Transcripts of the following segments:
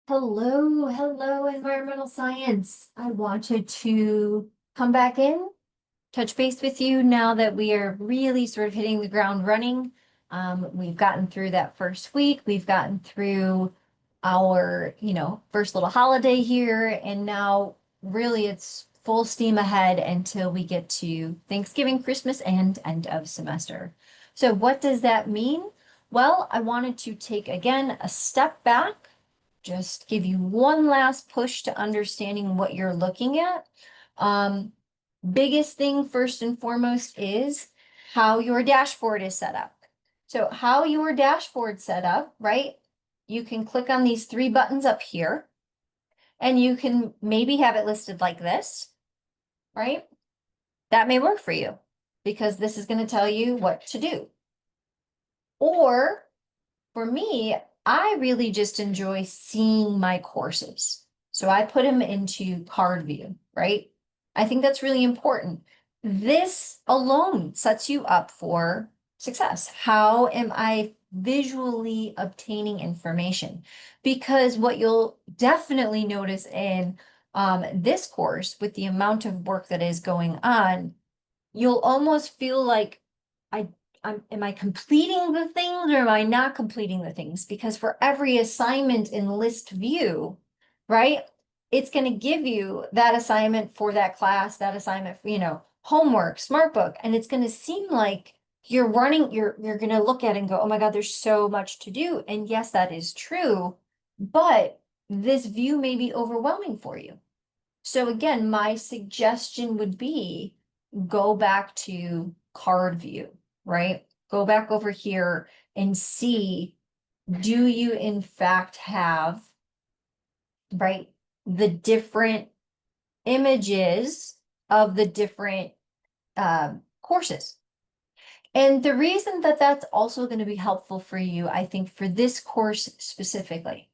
Hello, environmental science. I wanted to come back in, touch base with you now that we are really sort of hitting the ground running. We've gotten through that first week. We've gotten through our, first little holiday here, and now really it's full steam ahead until we get to Thanksgiving, Christmas, and end of semester. So what does that mean? Well, I wanted to take again a step back, just give you one last push to understanding what you're looking at. Um, Biggest thing first and foremost is how your dashboard is set up. So how your dashboard set up, right? You can click on these three buttons up here and you can maybe have it listed like this, right? That may work for you because this is going to tell you what to do. Or for me, I really just enjoy seeing my courses. So I put them into card view, right? I think that's really important. This alone sets you up for success. How am I visually obtaining information? Because what you'll definitely notice in this course, with the amount of work that is going on, you'll almost feel like I am I completing the things or am I not completing the things? Because for every assignment in list view, right, it's going to give you that assignment for that class, that assignment for, homework, smart book, and it's going to seem like you're going to look at it and go, oh my God, there's so much to do. And yes, that is true, but this view may be overwhelming for you. So again, my suggestion would be go back to card view, right? Go back over here and see, do you in fact have, right, the different images of the different courses? And the reason that that's also going to be helpful for you, I think, for this course specifically,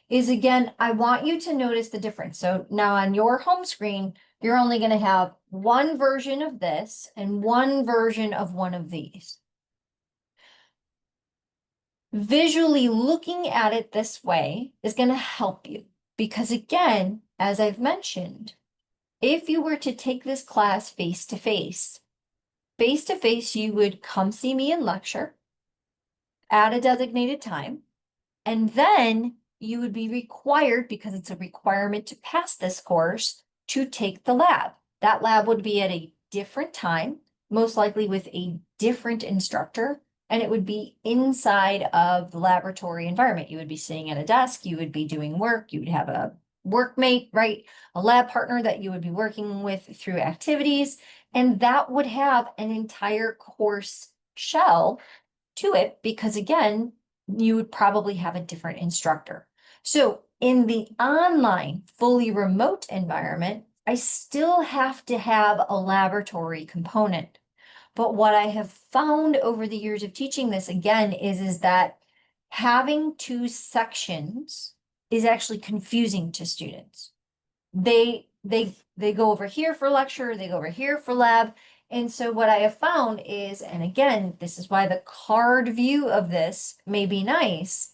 is again, I want you to notice the difference. So now on your home screen, you're only going to have one version of this and one version of one of these. Visually looking at it this way is going to help you because again, as I've mentioned, if you were to take this class face to face, you would come see me in lecture at a designated time, and then you would be required, because it's a requirement to pass this course, to take the lab. That lab would be at a different time, most likely with a different instructor, and it would be inside of the laboratory environment. You would be sitting at a desk, you would be doing work, you would have a workmate, right? A lab partner that you would be working with through activities, and that would have an entire course shell to it because again, you would probably have a different instructor. So in the online, fully remote environment, I still have to have a laboratory component. But what I have found over the years of teaching this again is that having two sections is actually confusing to students. They go over here for lecture, they go over here for lab. And so what I have found is, and again, this is why the card view of this may be nice,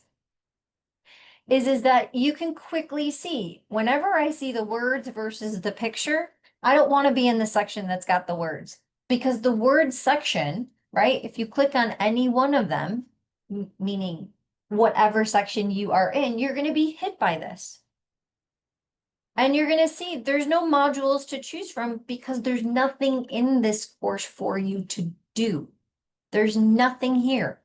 is that you can quickly see whenever I see the words versus the picture, I don't want to be in the section that's got the words because the word section, right? If you click on any one of them, meaning whatever section you are in, you're going to be hit by this. And you're going to see there's no modules to choose from because there's nothing in this course for you to do. There's nothing here.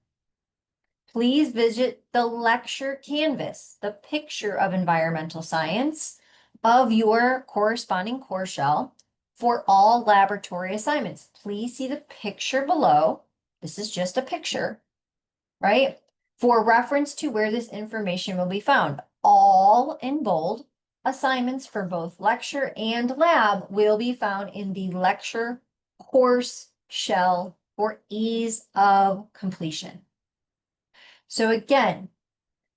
Please visit the lecture canvas, the picture of environmental science of your corresponding course shell for all laboratory assignments. Please see the picture below. This is just a picture, right? For reference to where this information will be found. All in bold. Assignments for both lecture and lab will be found in the lecture course shell for ease of completion. So again,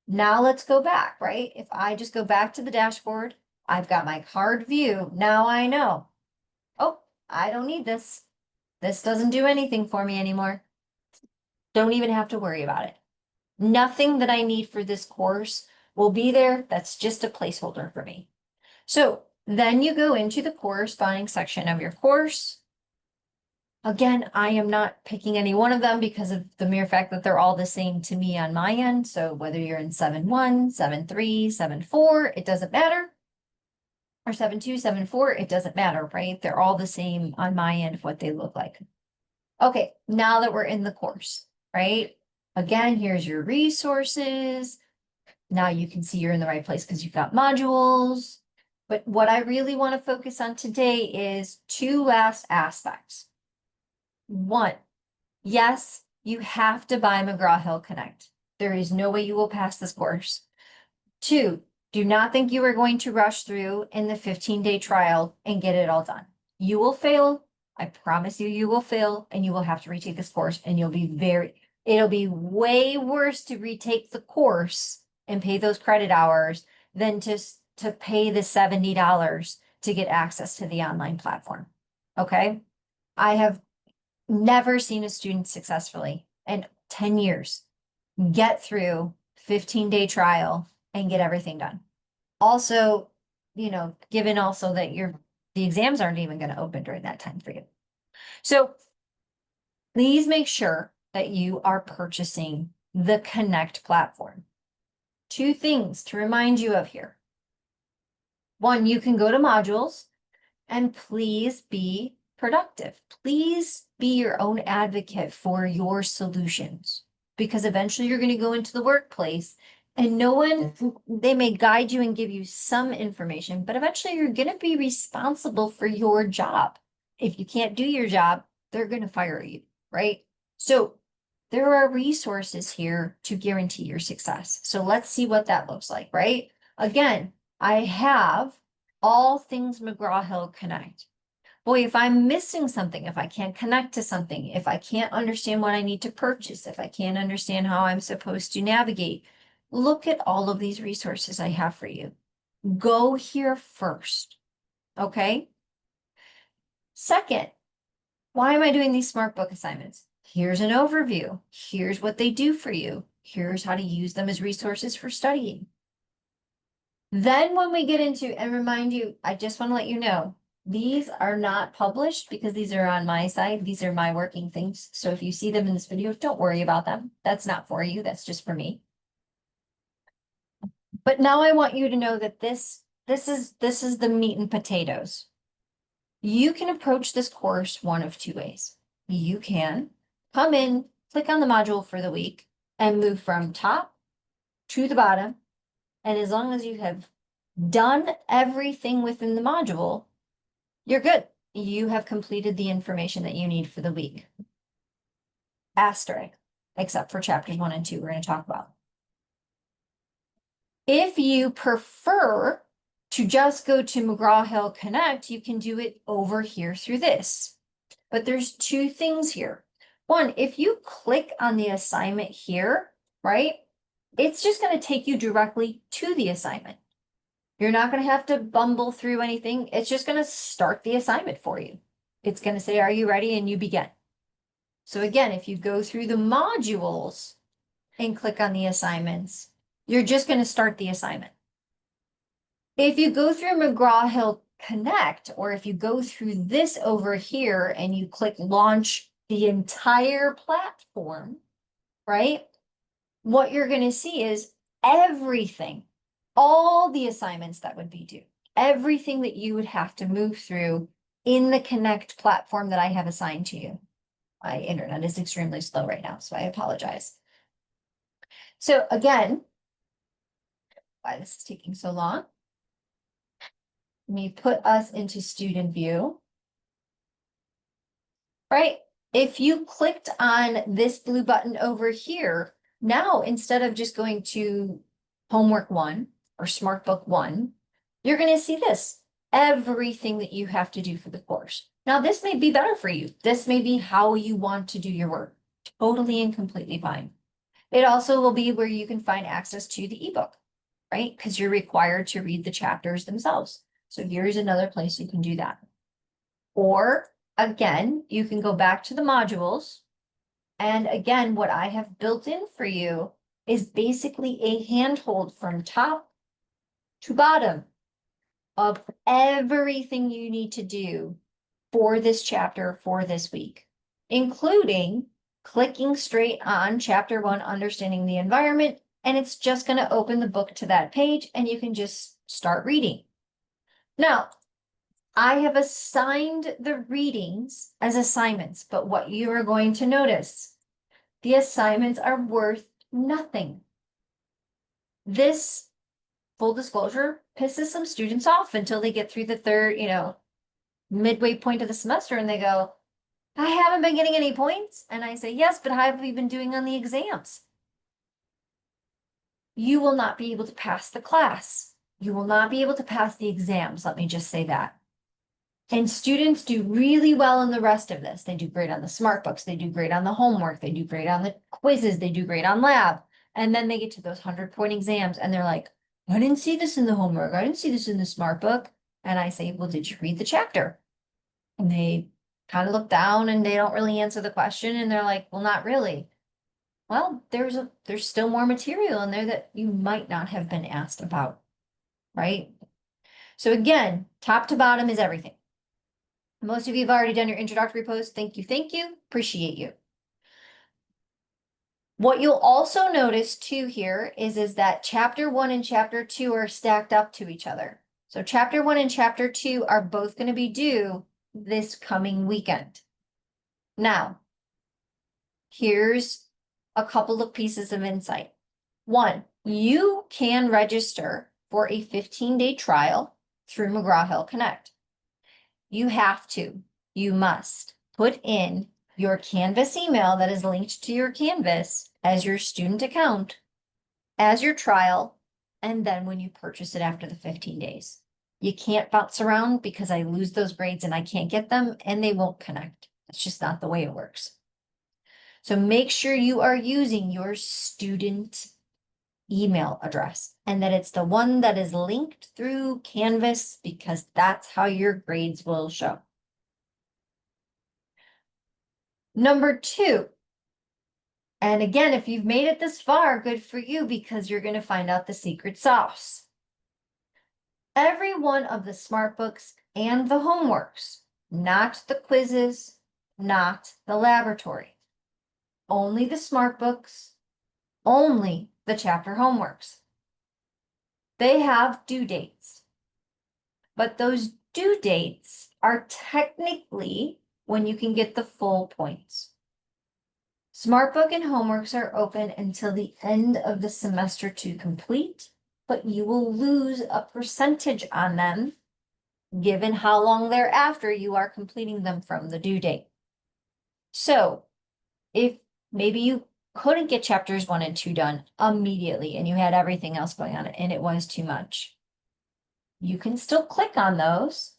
now let's go back, right? If I just go back to the dashboard, I've got my card view. Now I know, oh, I don't need this. This doesn't do anything for me anymore. Don't even have to worry about it. Nothing that I need for this course will be there. That's just a placeholder for me. So then you go into the corresponding section of your course. Again, I am not picking any one of them because of the mere fact that they're all the same to me on my end. So whether you're in 7.1, 7.3, 7.4, it doesn't matter. Or 7.2, 7.4, it doesn't matter, right? They're all the same on my end of what they look like. Okay, now that we're in the course, right? Again, here's your resources. Now you can see you're in the right place because you've got modules. But what I really want to focus on today is two last aspects. One, yes, you have to buy McGraw-Hill Connect. There is no way you will pass this course. Two, do not think you are going to rush through in the 15-day trial and get it all done. You will fail. I promise you, you will fail, and you will have to retake this course, and it'll be way worse to retake the course and pay those credit hours than to pay the $70 to get access to the online platform. Okay? I have never seen a student successfully in 10 years get through 15-day trial and get everything done. Also, given also that the exams aren't even going to open during that time for you. So please make sure that you are purchasing the Connect platform. Two things to remind you of here. One, you can go to modules and please be productive. Please be your own advocate for your solutions because eventually you're going to go into the workplace and they may guide you and give you some information, but eventually you're going to be responsible for your job. If you can't do your job, they're going to fire you, right? So there are resources here to guarantee your success. So let's see what that looks like, right? Again, I have all things McGraw-Hill Connect. Boy, if I'm missing something, if I can't connect to something, if I can't understand what I need to purchase, if I can't understand how I'm supposed to navigate, look at all of these resources I have for you. Go here first, okay? Second, why am I doing these smart book assignments? Here's an overview. Here's what they do for you. Here's how to use them as resources for studying. Then when we get into, and remind you, I just want to let you know, these are not published because these are on my side. These are my working things. So if you see them in this video, don't worry about them. That's not for you. That's just for me. But now I want you to know that this is the meat and potatoes. You can approach this course one of two ways. You can come in, click on the module for the week, and move from top to the bottom. And as long as you have done everything within the module, you're good. You have completed the information that you need for the week. Asterisk, except for chapters 1 and 2 we're going to talk about. If you prefer to just go to McGraw-Hill Connect, you can do it over here through this. But there's two things here. One, if you click on the assignment here, right, it's just going to take you directly to the assignment. You're not going to have to bumble through anything. It's just going to start the assignment for you. It's going to say, are you ready? And you begin. So again, if you go through the modules and click on the assignments, you're just going to start the assignment. If you go through McGraw-Hill Connect, or if you go through this over here and you click launch the entire platform, right? What you're going to see is everything, all the assignments that would be due, everything that you would have to move through in the Connect platform that I have assigned to you. My internet is extremely slow right now, so I apologize. So again, why this is taking so long? Let me put us into student view. Right? If you clicked on this blue button over here, now instead of just going to homework 1 or smart book 1, you're going to see this, everything that you have to do for the course. Now, this may be better for you. This may be how you want to do your work. Totally and completely fine. It also will be where you can find access to the ebook, right? Because you're required to read the chapters themselves. So here's another place you can do that. Or again, you can go back to the modules. And again, what I have built in for you is basically a handhold from top to bottom of everything you need to do for this chapter for this week, including clicking straight on chapter 1, understanding the environment, and it's just going to open the book to that page and you can just start reading. Now, I have assigned the readings as assignments, but what you are going to notice, the assignments are worth nothing. This, full disclosure, pisses some students off until they get through the third, midway point of the semester and they go, I haven't been getting any points. And I say, yes, but how have you been doing on the exams? You will not be able to pass the class. You will not be able to pass the exams. Let me just say that. And students do really well in the rest of this. They do great on the smart books. They do great on the homework. They do great on the quizzes. They do great on lab. And then they get to those 100-point exams and they're like, I didn't see this in the homework. I didn't see this in the smart book. And I say, well, did you read the chapter? And they kind of look down and they don't really answer the question. And they're like, well, not really. Well, there's still more material in there that you might not have been asked about, right? So again, top to bottom is everything. Most of you have already done your introductory post. Thank you, appreciate you. What you'll also notice too here is that chapter 1 and chapter 2 are stacked up to each other. So chapter 1 and chapter 2 are both going to be due this coming weekend. Now, here's a couple of pieces of insight. One, you can register for a 15-day trial through McGraw-Hill Connect. You have to, you must put in your Canvas email that is linked to your Canvas as your student account, as your trial, and then when you purchase it after the 15 days. You can't bounce around because I lose those grades and I can't get them and they won't connect. It's just not the way it works. So make sure you are using your student email address and that it's the one that is linked through Canvas because that's how your grades will show. Number 2, and again, if you've made it this far, good for you because you're going to find out the secret sauce. Every one of the smart books and the homeworks, not the quizzes, not the laboratory, only the smart books, only the chapter homeworks. They have due dates, but those due dates are technically when you can get the full points. Smartbook and homeworks are open until the end of the semester to complete, but you will lose a percentage on them given how long thereafter you are completing them from the due date. So if maybe you couldn't get chapters 1 and 2 done immediately and you had everything else going on and it was too much, you can still click on those.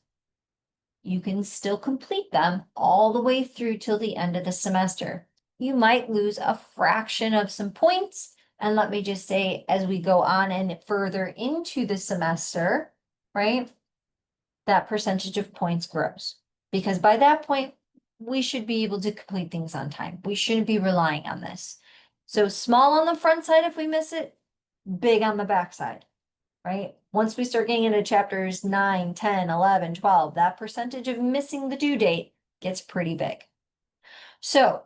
You can still complete them all the way through till the end of the semester. You might lose a fraction of some points. And let me just say, as we go on and further into the semester, right, that percentage of points grows. Because by that point, we should be able to complete things on time. We shouldn't be relying on this. So small on the front side if we miss it, big on the back side, right? Once we start getting into chapters 9, 10, 11, 12, that percentage of missing the due date gets pretty big. So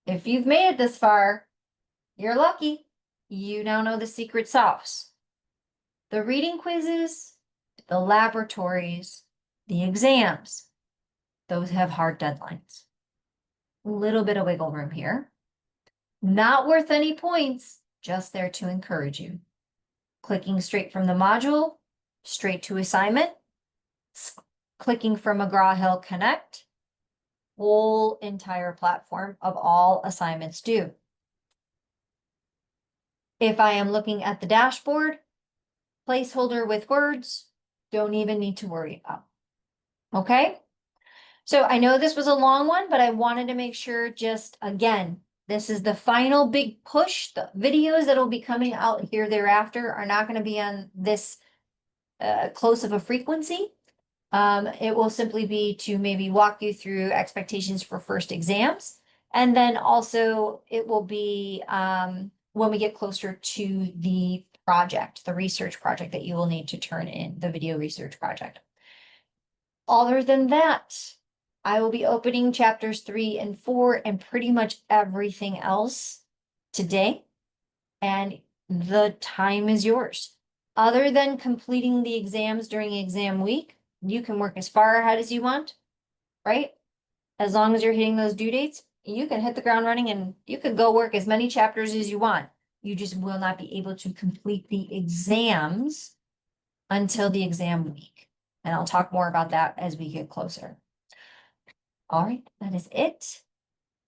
if you've made it this far, you're lucky. You now know the secret sauce. The reading quizzes, the laboratories, the exams, those have hard deadlines. A little bit of wiggle room here. Not worth any points, just there to encourage you. Clicking straight from the module, straight to assignment, clicking from McGraw-Hill Connect, whole entire platform of all assignments due. If I am looking at the dashboard, placeholder with words, don't even need to worry about. Okay? So I know this was a long one, but I wanted to make sure just, again, this is the final big push. The videos that will be coming out here thereafter are not going to be on this close of a frequency. It will simply be to maybe walk you through expectations for first exams. And then also it will be when we get closer to the project, the research project that you will need to turn in, the video research project. Other than that, I will be opening chapters 3 and 4 and pretty much everything else today. And the time is yours. Other than completing the exams during exam week, you can work as far ahead as you want, right? As long as you're hitting those due dates, you can hit the ground running and you can go work as many chapters as you want. You just will not be able to complete the exams until the exam week. And I'll talk more about that as we get closer. All right, that is it.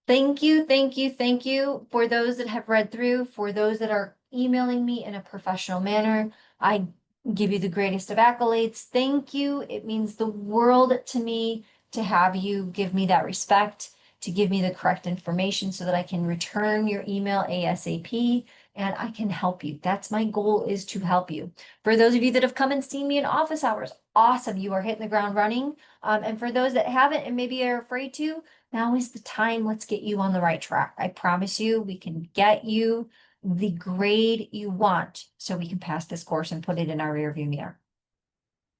Thank you, thank you, thank you for those that have read through, for those that are emailing me in a professional manner. I give you the greatest of accolades. Thank you. It means the world to me to have you give me that respect, to give me the correct information so that I can return your email ASAP and I can help you. That's my goal, is to help you. For those of you that have come and seen me in office hours, awesome. You are hitting the ground running. And for those that haven't and maybe are afraid to, now is the time. Let's get you on the right track. I promise you, we can get you the grade you want so we can pass this course and put it in our rearview mirror.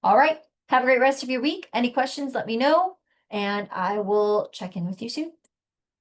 All right. Have a great rest of your week. Any questions, let me know, and I will check in with you soon.